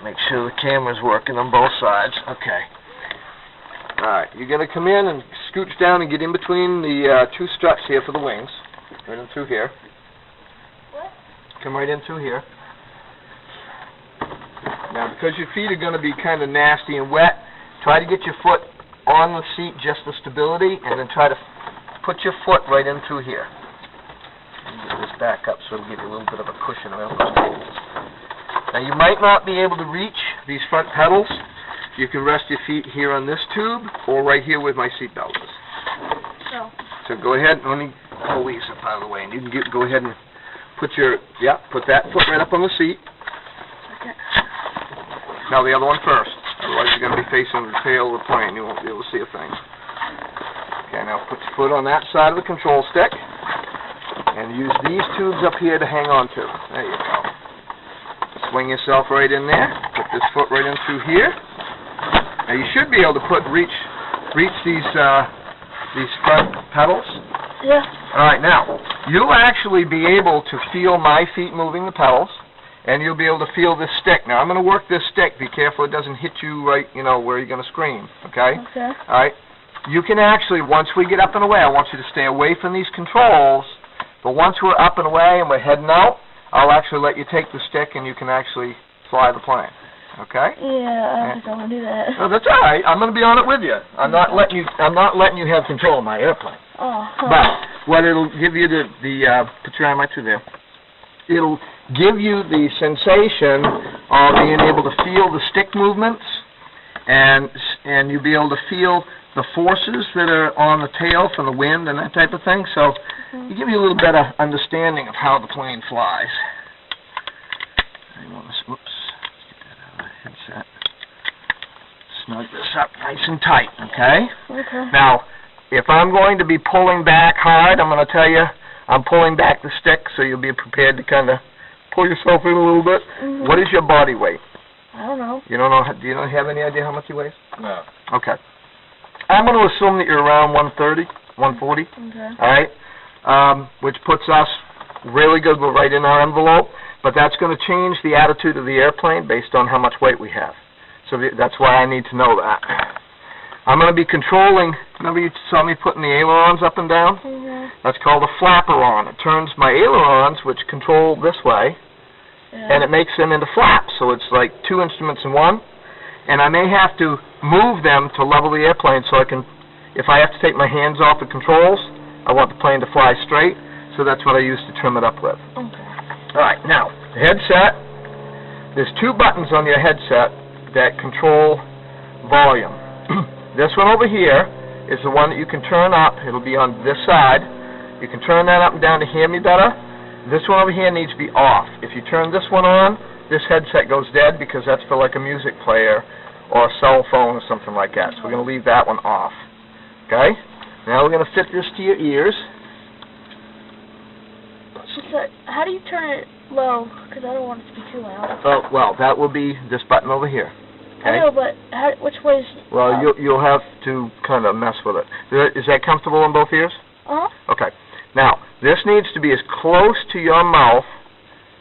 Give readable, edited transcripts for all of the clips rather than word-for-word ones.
Make sure the camera's working on both sides. Okay. Alright, you're going to come in and scooch down and get in between the two struts here for the wings. Right in through here. What? Come right in through here. Now, because your feet are going to be kind of nasty and wet, try to get your foot on the seat just for stability, and then try to put your foot right in through here. Get this back up so it'll give you a little bit of a cushion around those tables. Now, you might not be able to reach these front pedals. You can rest your feet here on this tube, or right here where my seat belt is. Oh. So go ahead and let me pull these up out of the way, and you can go ahead and put put that foot right up on the seat. Okay. Now the other one first. Otherwise you're going to be facing the tail of the plane. You won't be able to see a thing. Okay, now put your foot on that side of the control stick, and use these tubes up here to hang on to. There you go. Swing yourself right in there. Put this foot right in through here. Now you should be able to reach these front pedals. Yeah. All right, now you'll actually be able to feel my feet moving the pedals, and you'll be able to feel this stick. Now I'm going to work this stick. Be careful it doesn't hit you right, where you're going to scream. Okay. Okay. All right. You can actually, once we get up and away, I want you to stay away from these controls. But once we're up and away and we're heading out, I'll actually let you take the stick and you can actually fly the plane. Okay? Yeah, I don't think I want to do that. Oh, that's all right. I'm going to be on it with you. I'm not letting you have control of my airplane. Oh. But what it'll give you put your arm right through there. It'll give you the sensation of being able to feel the stick movements, and you'll be able to feel the forces that are on the tail from the wind and that type of thing. So it gives you a little better understanding of how the plane flies. Whoops. Headset. Snug this up nice and tight, okay? Okay. Now, if I'm going to be pulling back hard, I'm going to tell you I'm pulling back the stick, so you'll be prepared to kind of pull yourself in a little bit. Mm-hmm. What is your body weight? I don't know. You don't know? Do you not have any idea how much you weigh? No. Okay. I'm going to assume that you're around 130, 140. Okay. All right? Which puts us really good. We're right in our envelope. But that's going to change the attitude of the airplane based on how much weight we have. So that's why I need to know that. I'm going to be controlling, remember you saw me putting the ailerons up and down? Mm-hmm. That's called a flapperon. It turns my ailerons, which control this way, and it makes them into flaps. So it's like two instruments in one. And I may have to move them to level the airplane so I can, if I have to take my hands off the controls, I want the plane to fly straight. So that's what I use to trim it up with. Okay. All right, now, the headset, there's two buttons on your headset that control volume. This one over here is the one that you can turn up. It'll be on this side. You can turn that up and down to hear me better. This one over here needs to be off. If you turn this one on, this headset goes dead because that's for like a music player or a cell phone or something like that. So we're going to leave that one off. Okay? Now we're going to fit this to your ears. So, how do you turn it low? Because I don't want it to be too loud. Oh, well, that will be this button over here. Okay? I know, but which way is... Well, you'll have to kind of mess with it. Is that comfortable in both ears? Uh-huh. Okay. Now, this needs to be as close to your mouth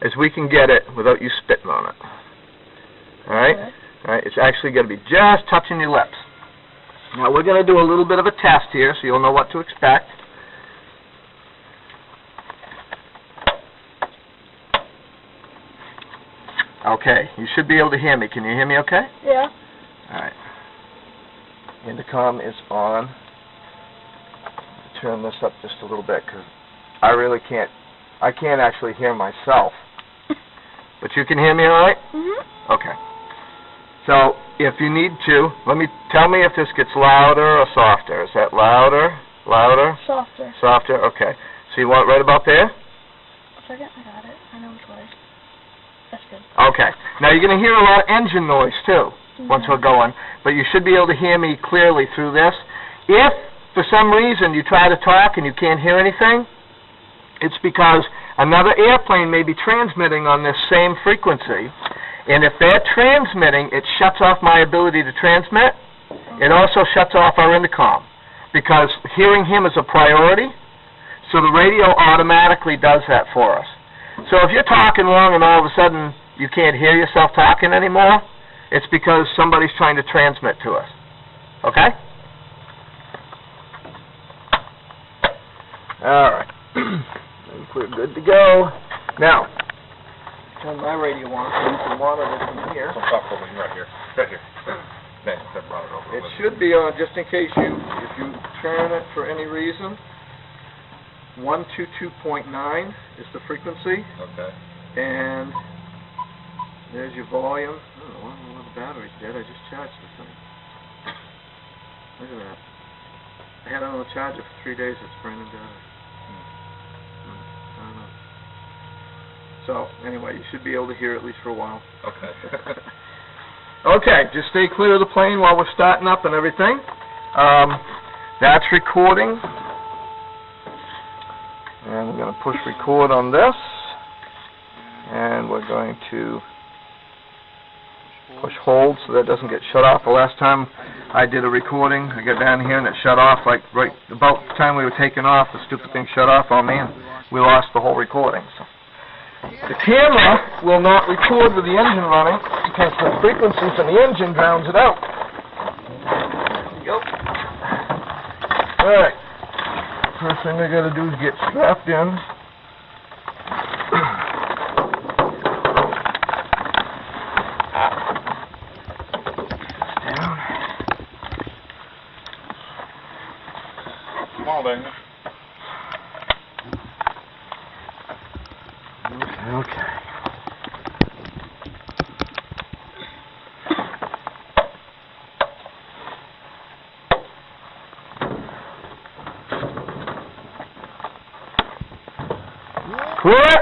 as we can get it without you spitting on it. All right? Okay. All right. It's actually going to be just touching your lips. Now, we're going to do a little bit of a test here so you'll know what to expect. Okay, you should be able to hear me. Can you hear me okay? Yeah. All right. Intercom is on. Turn this up just a little bit because I really can't. I can't actually hear myself. But you can hear me all right? Mm-hmm. Okay. So if you need to, tell me if this gets louder or softer. Is that louder? Louder? Softer. Softer? Okay. So you want it right about there? A second, I got it. I know which way. That's good. Okay. Now you're going to hear a lot of engine noise too once we're going, but you should be able to hear me clearly through this. If for some reason you try to talk and you can't hear anything, it's because another airplane may be transmitting on this same frequency, and if they're transmitting, it shuts off my ability to transmit. It also shuts off our intercom because hearing him is a priority, so the radio automatically does that for us. So if you're talking long and all of a sudden you can't hear yourself talking anymore, it's because somebody's trying to transmit to us. Okay? Alright. I think we're good to go. Now, turn my radio on so you can monitor from here. Right here. Right here. It should be on, just in case if you turn it for any reason. 122.9 is the frequency. Okay. And there's your volume. Oh, well, the battery's dead. I just charged the thing. Look at that. I had it on the charger for 3 days. It's brand new battery. I don't know. So, anyway, you should be able to hear at least for a while. Okay. Okay, just stay clear of the plane while we're starting up and everything. That's recording. And we're going to push record on this. And we're going to push hold so that it doesn't get shut off. The last time I did a recording, I got down here and it shut off, like right about the time we were taking off, the stupid thing shut off. Oh man, we lost the whole recording. So the camera will not record with the engine running because the frequency from the engine drowns it out. There you go. Alright. First thing I gotta do is get strapped in. Down. Small thing. Okay. What?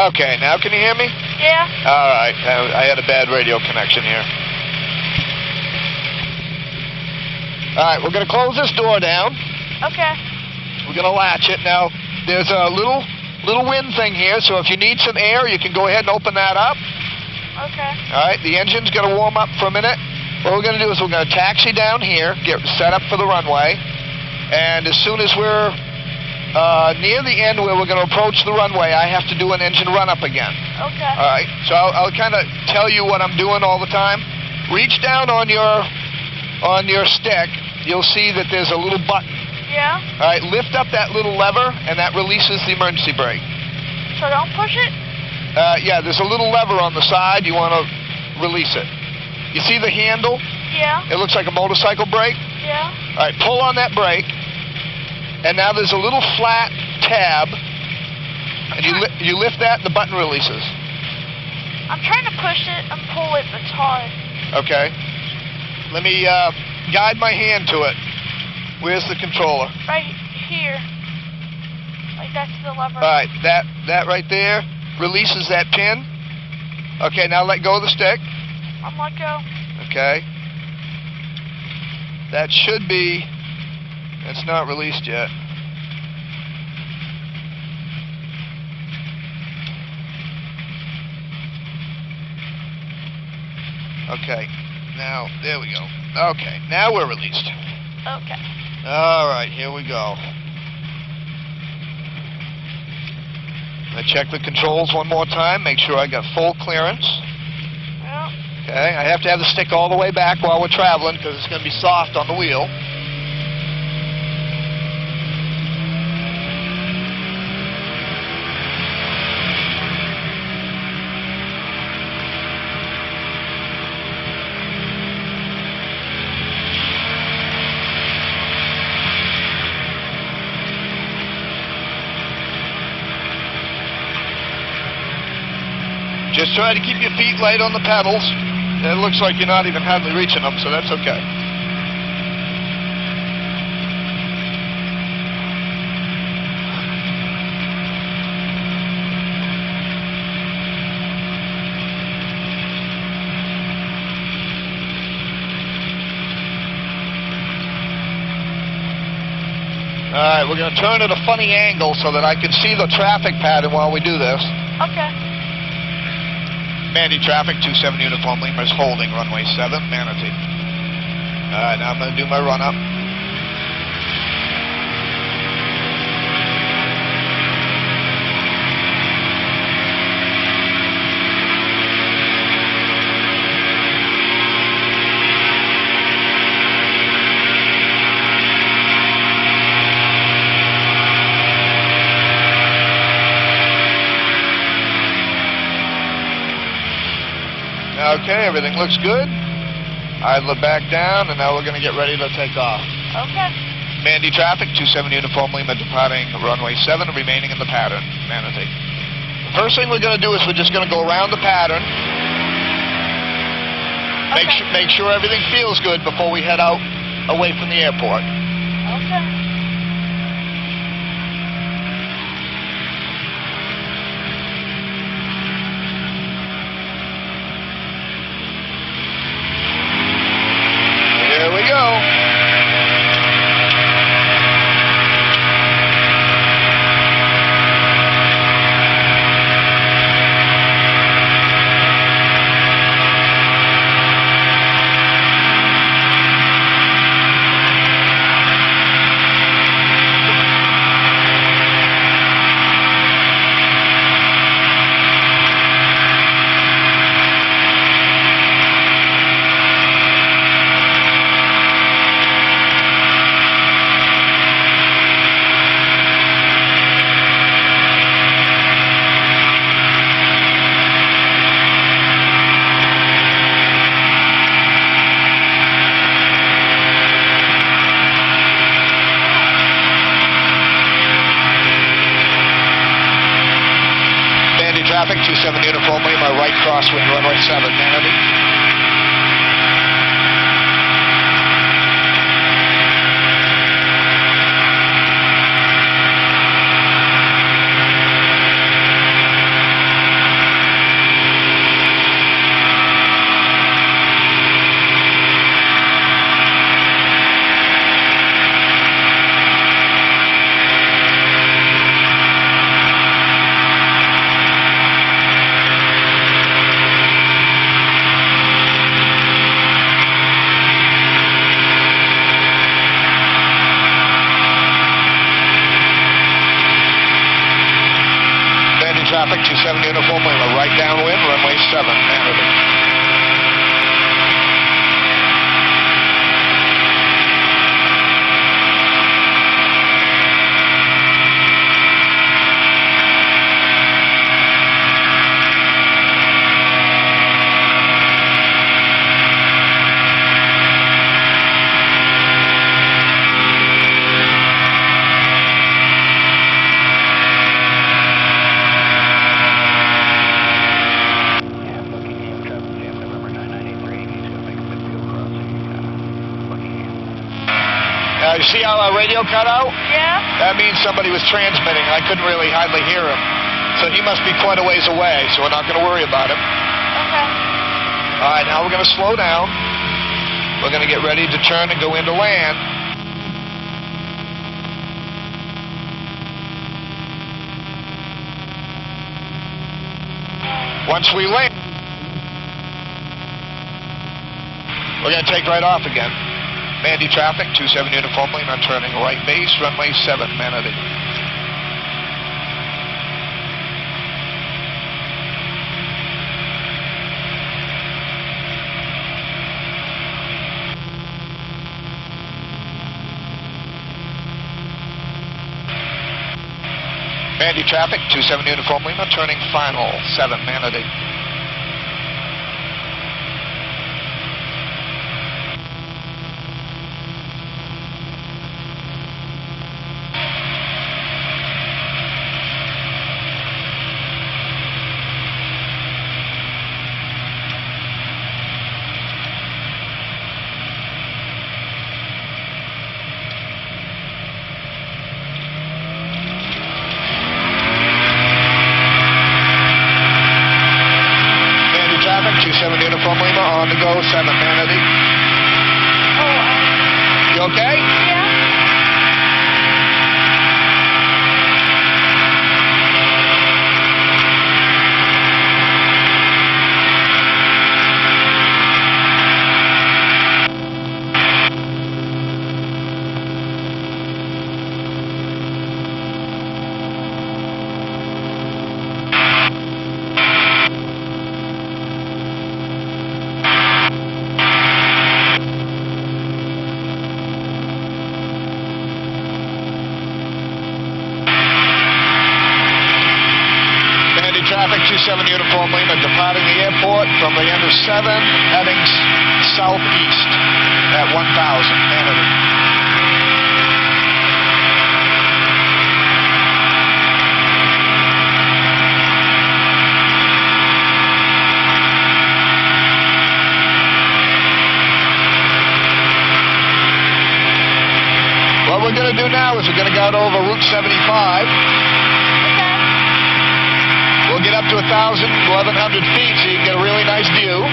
Okay, now can you hear me? Yeah. Alright, I had a bad radio connection here. Alright, we're going to close this door down. Okay. We're going to latch it. Now, there's a little wind thing here, so if you need some air, you can go ahead and open that up. Okay. Alright, the engine's going to warm up for a minute. What we're going to do is we're going to taxi down here, get set up for the runway, and as soon as we're near the end where we're going to approach the runway, I have to do an engine run-up again. Okay. All right, so I'll kind of tell you what I'm doing all the time. Reach down on your stick. You'll see that there's a little button. Yeah. All right, lift up that little lever, and that releases the emergency brake. So don't push it? Yeah, there's a little lever on the side. You want to release it. You see the handle? Yeah. It looks like a motorcycle brake. Yeah. All right, pull on that brake. And now there's a little flat tab, and you lift that, and the button releases. I'm trying to push it and pull it, but it's hard. Okay. Let me guide my hand to it. Where's the controller? Right here. Like that's the lever. All right, that right there releases that pin. Okay, now let go of the stick. I'm let go. Okay. That should be. It's not released yet. Okay, now, there we go. Okay, now we're released. Okay. All right, here we go. I check the controls one more time, make sure I got full clearance. Well. Okay, I have to have the stick all the way back while we're traveling because it's going to be soft on the wheel. Just try to keep your feet light on the pedals. It looks like you're not even hardly reaching them, so that's okay. Alright, we're going to turn at a funny angle so that I can see the traffic pattern while we do this. Okay. Mandy traffic, 27 Uniform Lima is holding runway 7, Manatee. Alright, now I'm going to do my run-up. Okay, everything looks good. Idler back down, and now we're going to get ready to take off. Okay. Mandy traffic, 27 Uniform Lima departing runway 7 and remaining in the pattern, Manatee. The first thing we're going to do is we're just going to go around the pattern. Make sure everything feels good before we head out away from the airport. Okay. Here we go. Traffic, 27 Uniform Lima, right crosswind, runway 7, Manatee. Traffic, 27 Uniform Lima, right downwind, runway 7, Manatee. You see how our radio cut out? Yeah. That means somebody was transmitting. I couldn't really hardly hear him. So he must be quite a ways away, so we're not going to worry about him. Okay. All right, now we're going to slow down. We're going to get ready to turn and go into land. Once we land, we're going to take right off again. Mandy traffic, 27 Uniform Lima, turning right base, runway 7, Manatee. Mandy traffic, 27 Uniform Lima, turning final, 7, Manatee. Traffic, 27 Uniform Lima, on the go, 7, Manatee. Oh, You okay? yeah. 27 Uniform Lima departing the airport from the end of 7, heading southeast at 1,000, Canada. What we're going to do now is we're going to go out over Route 75. We'll get up to 1,000, 1,100 feet so you can get a really nice view.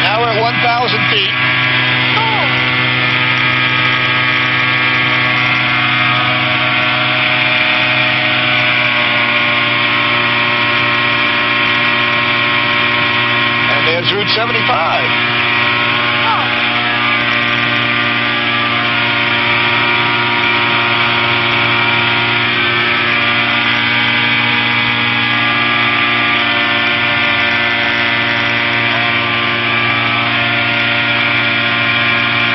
Now we're at 1,000 feet. And there's Route 75.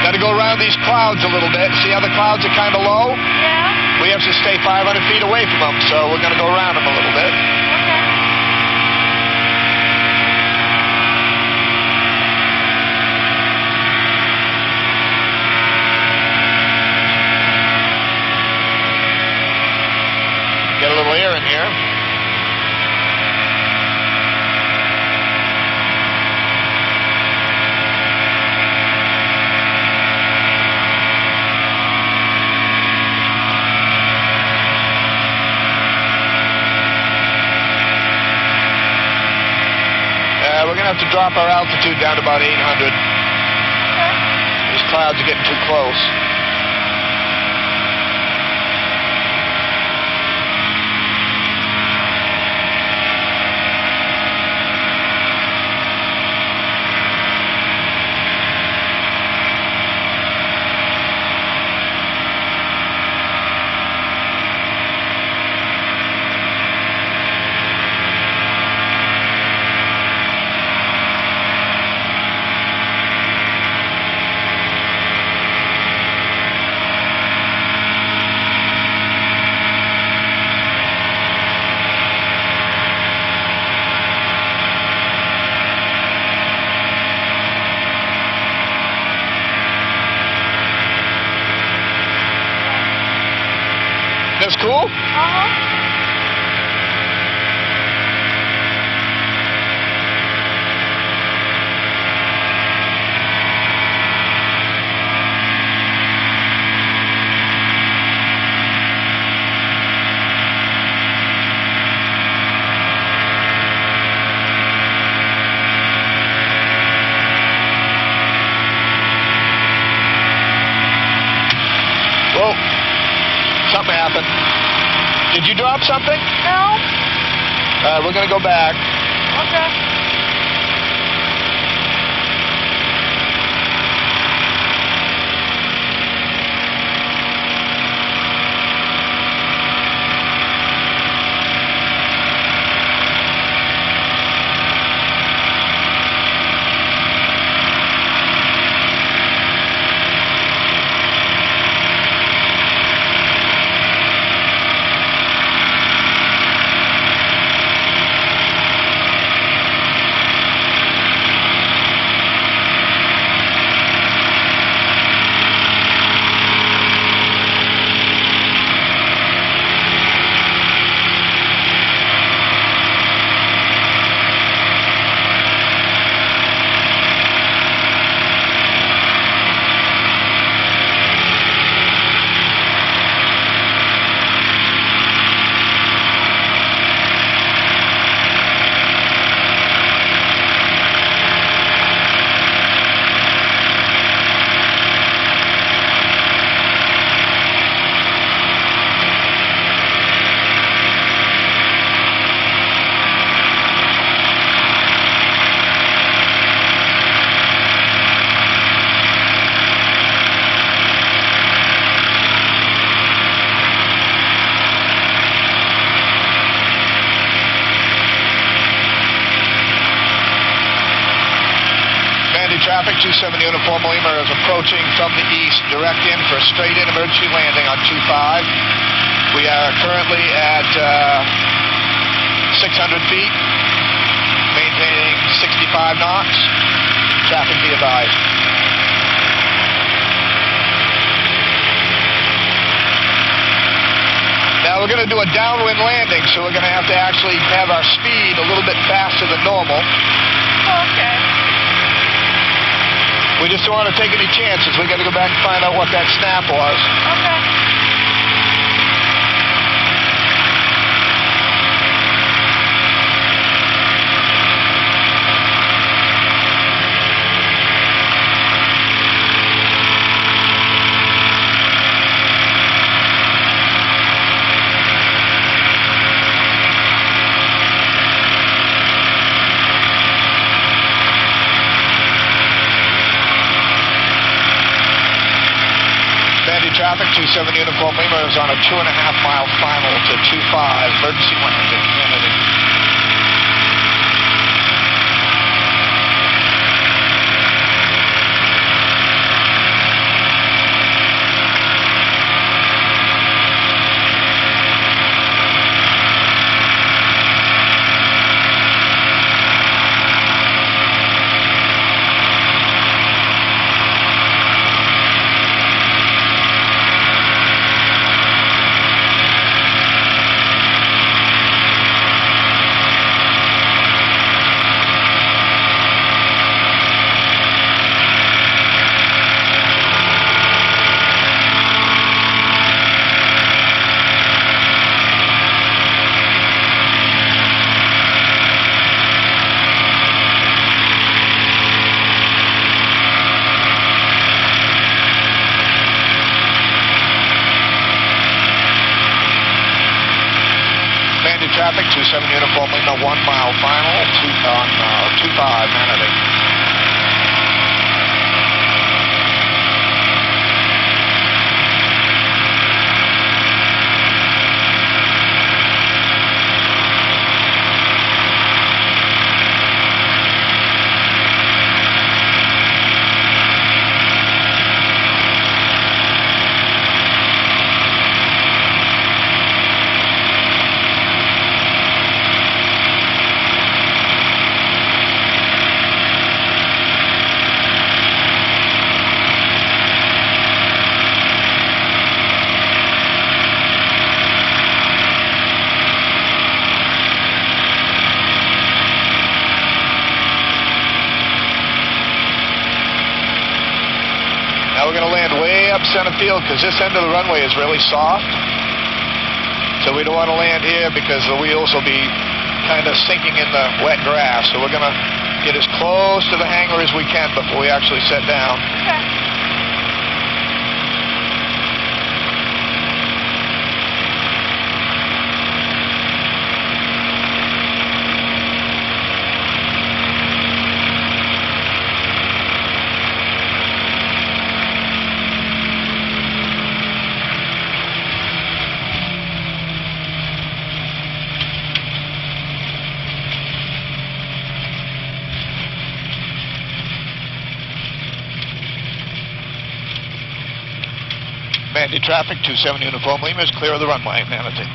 Got to go around these clouds a little bit. See how the clouds are kind of low? Yeah. We have to stay 500 feet away from them, so we're going to go around them a little bit. Okay. Get a little air in here. We're going to have to drop our altitude down to about 800. These clouds are getting too close. That's cool? Uh-huh. Whoa. Something happened. Did you drop something? No. We're going to go back. Okay. Uniform Lima is approaching from the east, direct in for a straight-in emergency landing on 25. We are currently at 600 feet, maintaining 65 knots. Traffic be advised. Now we're going to do a downwind landing, so we're going to have to actually have our speed a little bit faster than normal. Okay. We just don't want to take any chances. We got to go back and find out what that snap was. Okay. Traffic 27 Uniform Lima is on a 2.5-mile final to 25 emergency landing. Kennedy. Traffic 27 Uniform Lima, 1-mile final on 25 Manatee. Now we're going to land way up center field because this end of the runway is really soft. So we don't want to land here because the wheels will be kind of sinking in the wet grass. So we're going to get as close to the hangar as we can before we actually set down. Okay. Mandy traffic, 27 Uniform Lima is clear of the runway, Manatee.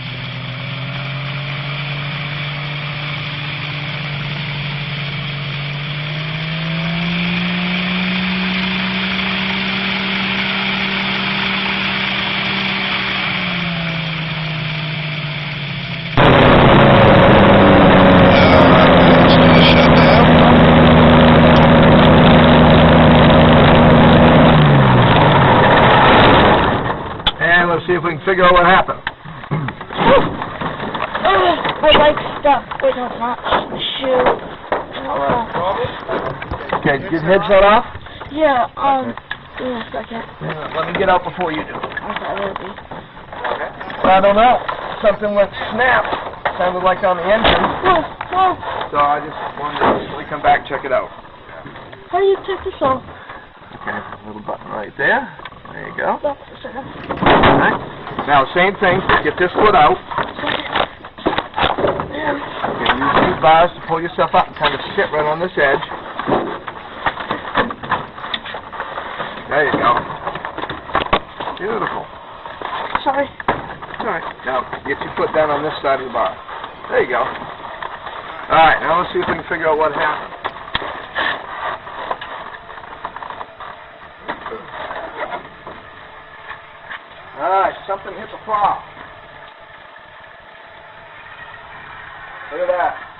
See if we can figure out what happened. My leg's stuck. Wait, no, it's not. Shoot. Okay, did your head shut off? Yeah, give me a second. Let me get out before you do. Okay, that'll be. I don't know. Something went snap. Sounded like on the engine. Whoa. So I just wanted to quickly come back and check it out. How do you take this off? Okay, a little button right there. There you go. That's a second. Alright. Now, same thing. Get this foot out. Okay, use these bars to pull yourself up and kind of sit right on this edge. There you go. Beautiful. Sorry. All right. Now, get your foot down on this side of the bar. There you go. All right, now let's see if we can figure out what happened. All right, something hit the prop. Look at that.